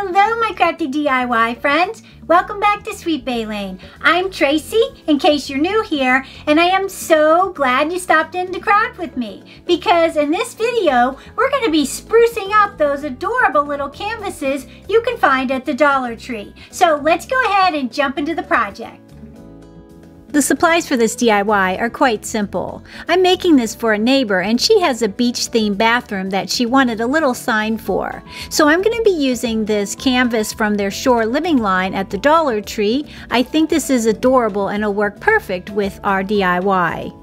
Hello, my crafty DIY friends. Welcome back to Sweet Bay Lane. I'm Tracy, in case you're new here, and I am so glad you stopped in to craft with me, because in this video, we're going to be sprucing up those adorable little canvases you can find at the Dollar Tree. So let's go ahead and jump into the project. The supplies for this DIY are quite simple. I'm making this for a neighbor, and she has a beach-themed bathroom that she wanted a little sign for. So I'm going to be using this canvas from their Shore Living line at the Dollar Tree. I think this is adorable and will work perfect with our DIY.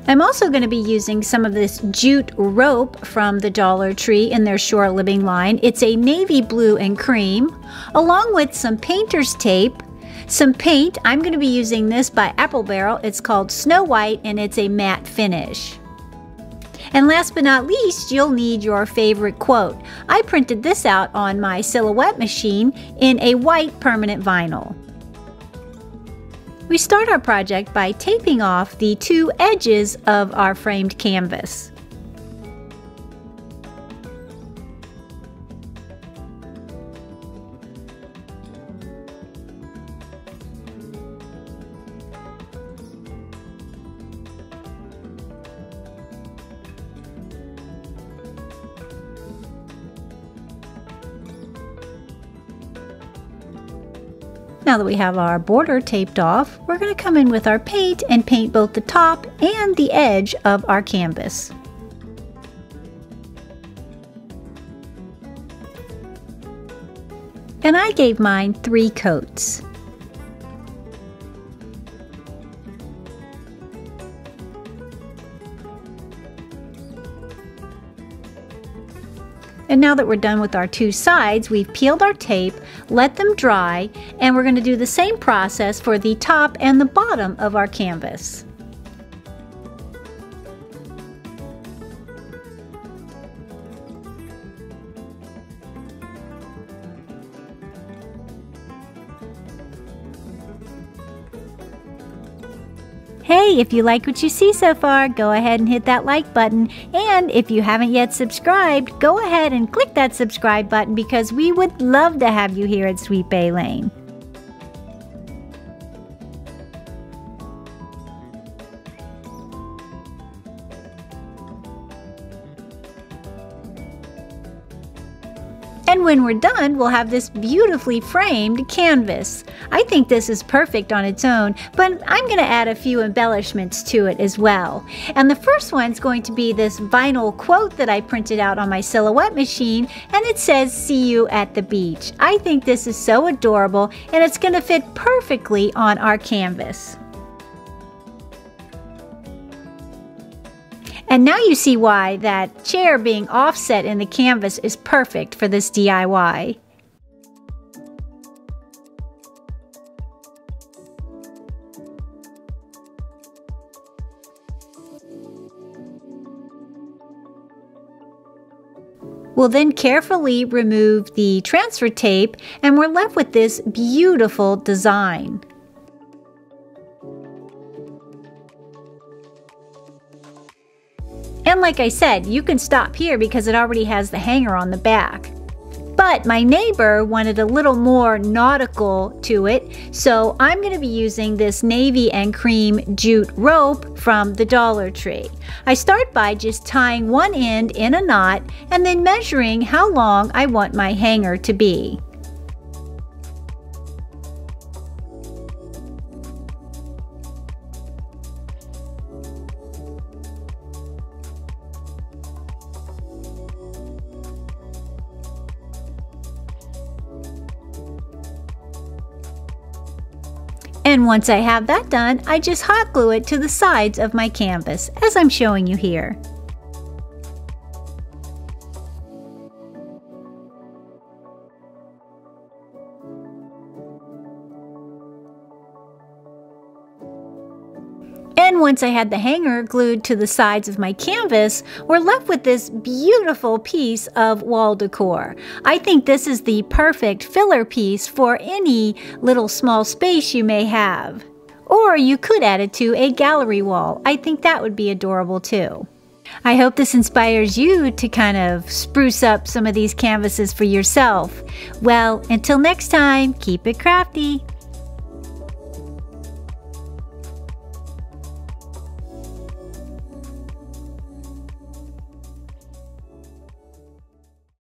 I'm also going to be using some of this jute rope from the Dollar Tree in their Shore Living line. It's a navy blue and cream, along with some painter's tape, some paint. I'm going to be using this by Apple Barrel. It's called Snow White and it's a matte finish. And last but not least, you'll need your favorite quote. I printed this out on my Silhouette machine in a white permanent vinyl. We start our project by taping off the two edges of our framed canvas. Now that we have our border taped off, we're going to come in with our paint and paint both the top and the edge of our canvas. And I gave mine 3 coats. And now that we're done with our 2 sides, we've peeled our tape, let them dry, and we're going to do the same process for the top and the bottom of our canvas. Hey, if you like what you see so far, go ahead and hit that like button. And if you haven't yet subscribed, go ahead and click that subscribe button because we would love to have you here at Sweet Bay Lane. And when we're done, we'll have this beautifully framed canvas. I think this is perfect on its own, but I'm going to add a few embellishments to it as well. And the first one's going to be this vinyl quote that I printed out on my Silhouette machine, and it says, "See you at the beach." I think this is so adorable, and it's going to fit perfectly on our canvas. And now you see why that chair being offset in the canvas is perfect for this DIY. We'll then carefully remove the transfer tape and we're left with this beautiful design. And like I said, you can stop here because it already has the hanger on the back. But my neighbor wanted a little more nautical to it, so I'm going to be using this navy and cream jute rope from the Dollar Tree. I start by just tying one end in a knot and then measuring how long I want my hanger to be. And once I have that done, I just hot glue it to the sides of my canvas, as I'm showing you here. And once I had the hanger glued to the sides of my canvas, we're left with this beautiful piece of wall decor. I think this is the perfect filler piece for any little small space you may have. Or you could add it to a gallery wall. I think that would be adorable too. I hope this inspires you to kind of spruce up some of these canvases for yourself. Well, until next time, keep it crafty.